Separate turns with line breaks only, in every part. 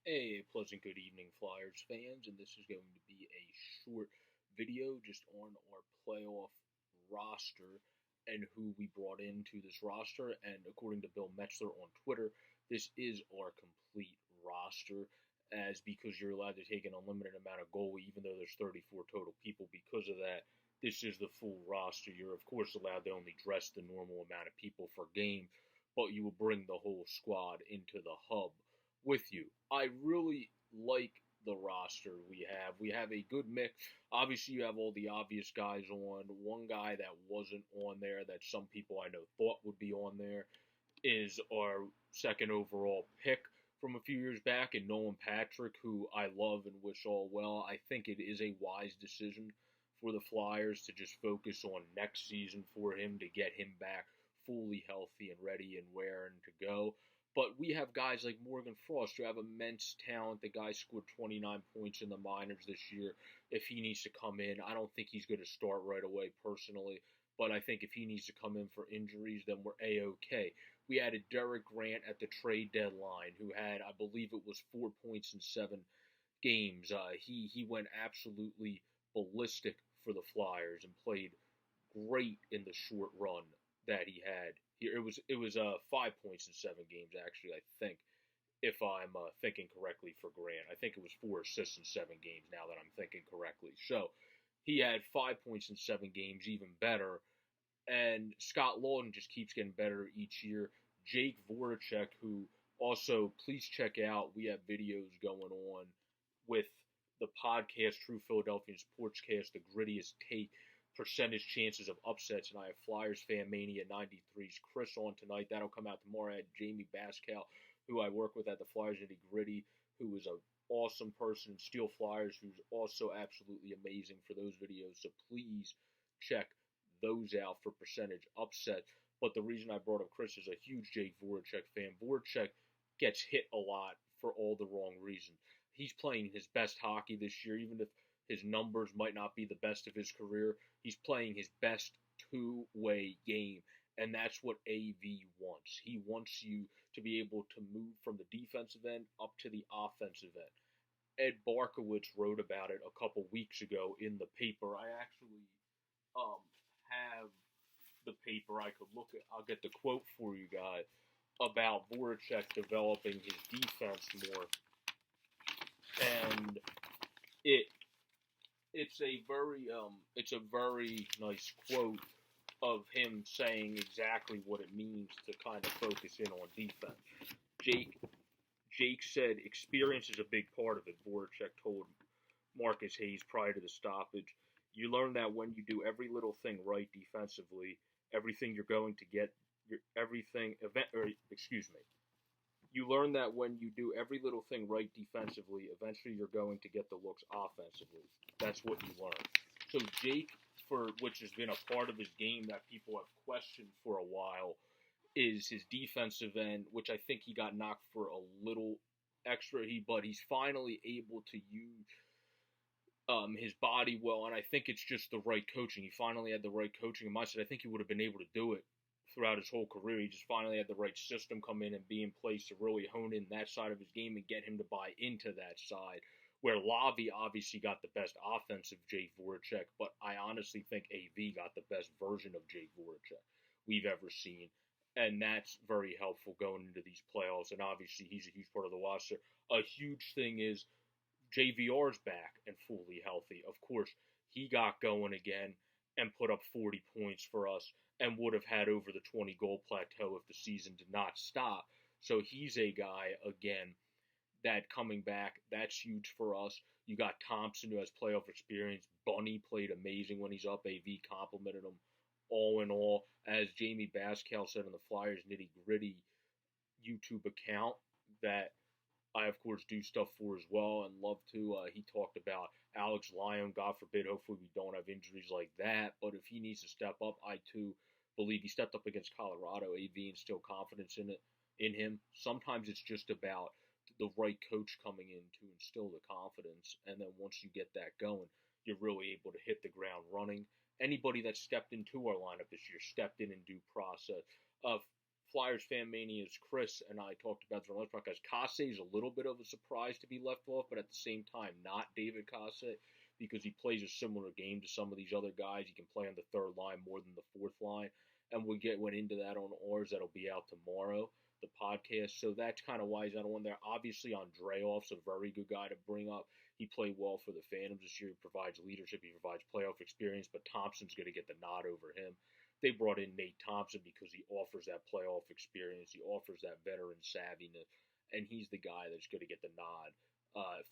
A pleasant good evening, Flyers fans, and this is going to be a short video just on our playoff roster and who we brought into this roster. And according to Bill Metzler on Twitter, this is our complete roster, as because you're allowed to take an unlimited amount of goalie, even though there's 34 total people. Because of that, this is the full roster. You're of course allowed to only dress the normal amount of people per game, but you will bring the whole squad into the hub with you. I really like the roster we have. We have a good mix. Obviously, you have all the obvious guys on. One guy that wasn't on there that some people I know thought would be on there is our second overall pick from a few years back in Nolan Patrick, who I love and wish all well. I think it is a wise decision for the Flyers to just focus on next season for him to get him back fully healthy and ready and raring to go. But we have guys like Morgan Frost who have immense talent. The guy scored 29 points in the minors this year. If he needs to come in, I don't think he's going to start right away personally. But I think if he needs to come in for injuries, then we're A-OK. We added Derek Grant at the trade deadline, who had, I believe it was 4 points in 7 games. He went absolutely ballistic for the Flyers and played great in the short run that he had. It was 5 points in 7 games actually. I think if I'm thinking correctly for Grant, I think it was 4 assists in 7 games. Now that I'm thinking correctly, so he had 5 points in 7 games, even better. And Scott Laughton just keeps getting better each year. Jake Voracek, who also please check out, we have videos going on with the podcast True Philadelphia Sportscast, the grittiest take, percentage chances of upsets, and I have Flyers Fan Mania 93's Chris on tonight. That'll come out tomorrow. I had Jamie Bascal, who I work with at the Flyers Nitty Gritty, who is an awesome person, Steel Flyers, who's also absolutely amazing for those videos. So please check those out for percentage upset. But the reason I brought up Chris is a huge Jake Voracek fan. Voracek gets hit a lot for all the wrong reasons. He's playing his best hockey this year, even if his numbers might not be the best of his career. He's playing his best two-way game, and that's what AV wants. He wants you to be able to move from the defensive end up to the offensive end. Ed Barkowitz wrote about it a couple weeks ago in the paper. I actually um, have the paper. I could look at. I'll get the quote for you guys about Voracek developing his defense more, and it it's a very nice quote of him saying exactly what it means to kind of focus in on defense. Jake Jake said experience is a big part of it. Voracek told Marcus Hayes prior to the stoppage. You learn that when you do every little thing right defensively, everything you're going to get, excuse me. You learn that when you do every little thing right defensively, eventually you're going to get the looks offensively. That's what you learn. So Jake, which has been a part of his game that people have questioned for a while, is his defensive end, which I think he got knocked for a little extra. But he's finally able to use his body well, and I think it's just the right coaching. He finally had the right coaching and mindset. I think he would have been able to do it throughout his whole career. He just finally had the right system come in and be in place to really hone in that side of his game and get him to buy into that side. Where Lavi obviously got the best offensive Jake Voracek, but I honestly think AV got the best version of Jake Voracek we've ever seen. And that's very helpful going into these playoffs. And obviously, he's a huge part of the roster. A huge thing is JVR's back and fully healthy. Of course, he got going again and put up 40 points for us and would have had over the 20 goal plateau if the season did not stop. So he's a guy, again, that coming back, that's huge for us. You got Thompson, who has playoff experience. Bunny played amazing when he's up. AV complimented him. All in all, as Jamie Bascal said on the Flyers Nitty Gritty YouTube account that I, of course, do stuff for as well and love to. He talked about Alex Lyon. God forbid, hopefully we don't have injuries like that. But if he needs to step up, I, too, believe he stepped up against Colorado. AV instilled confidence in him. Sometimes it's just about the right coach coming in to instill the confidence. And then once you get that going, you're really able to hit the ground running. Anybody that stepped into our lineup this year stepped in due process. Flyers Fan Mania's Chris and I talked about this on the last podcast. Kase is a little bit of a surprise to be left off, but at the same time, not David Kase, because he plays a similar game to some of these other guys. He can play on the third line more than the fourth line, and we went into that on ours. That'll be out tomorrow, the podcast. So that's kind of why he's not on there. Obviously, Andreoff's a very good guy to bring up. He played well for the Phantoms this year. He provides leadership. He provides playoff experience, but Thompson's going to get the nod over him. They brought in Nate Thompson because he offers that playoff experience. He offers that veteran savviness, and he's the guy that's going to get the nod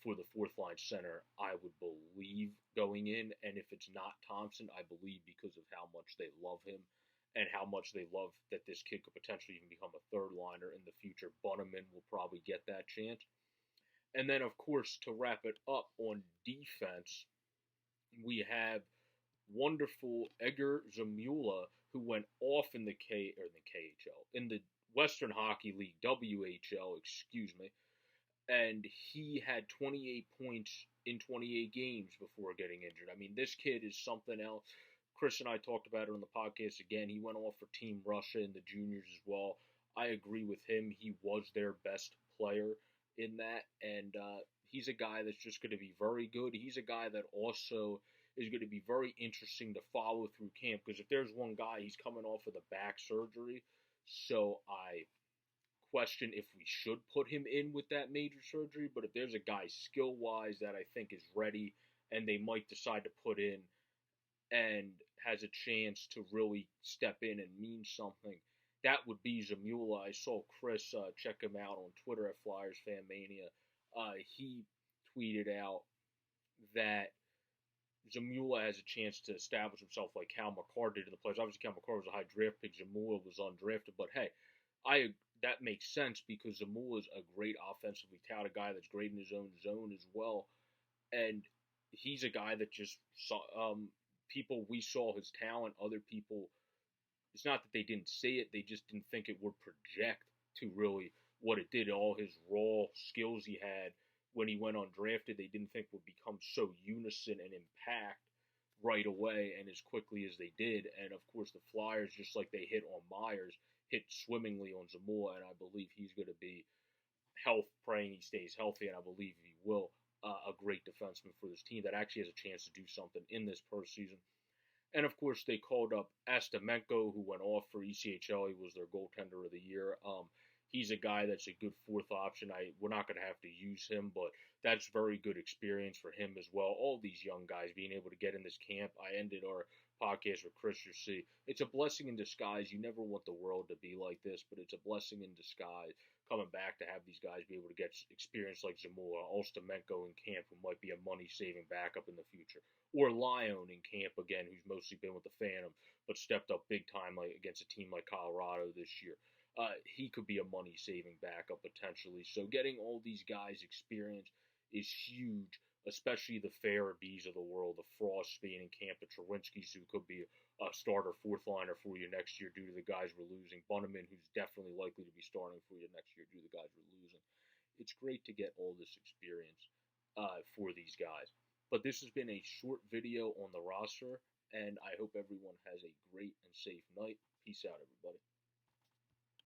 for the fourth line center, I would believe, going in. And if it's not Thompson, I believe because of how much they love him and how much they love that this kid could potentially even become a third liner in the future. Bunneman will probably get that chance. And then, of course, to wrap it up on defense, we have wonderful Egor Zamula, who went off in the KHL, in the Western Hockey League, WHL, excuse me, and he had 28 points in 28 games before getting injured. I mean, this kid is something else. Chris and I talked about it on the podcast again. He went off for Team Russia in the juniors as well. I agree with him. He was their best player in that, and he's a guy that's just going to be very good. He's a guy that also is going to be very interesting to follow through camp, because if there's one guy, he's coming off of the back surgery, so I question if we should put him in with that major surgery. But if there's a guy skill-wise that I think is ready and they might decide to put in and has a chance to really step in and mean something, that would be Zamula. I saw Chris check him out on Twitter at Flyers Fan Mania. He tweeted out that Zamula has a chance to establish himself like Cal McCarr did in the playoffs. Obviously, Cal McCarr was a high draft pick. Zamula was undrafted, but hey, that makes sense because Zamula is a great offensively touted guy that's great in his own zone as well, and he's a guy that just saw we saw his talent. Other people, it's not that they didn't see it; they just didn't think it would project to really what it did. All his raw skills he had when he went undrafted, they didn't think would become so unison and impact right away and as quickly as they did. And of course, the Flyers, just like they hit on Myers, hit swimmingly on Zamula, and I believe he's going to be praying he stays healthy, and I believe he will. A great defenseman for this team that actually has a chance to do something in this postseason. And of course, they called up Astamenko, who went off for ECHL. He was their goaltender of the year. He's a guy that's a good fourth option. We're not going to have to use him, but that's very good experience for him as well. All these young guys being able to get in this camp. I ended our podcast with Chris C. It's a blessing in disguise. You never want the world to be like this, but it's a blessing in disguise coming back to have these guys be able to get experience like Zamula, Ostamenko in camp, who might be a money-saving backup in the future, or Lyon in camp again, who's mostly been with the Phantom, but stepped up big time like against a team like Colorado this year. He could be a money-saving backup potentially. So getting all these guys experience is huge, especially the Farabees of the world, the Frost being in camp, the Trinskis, who could be a starter fourth liner for you next year due to the guys we're losing. Bunneman, who's definitely likely to be starting for you next year due to the guys we're losing. It's great to get all this experience for these guys. But this has been a short video on the roster, and I hope everyone has a great and safe night. Peace out, everybody.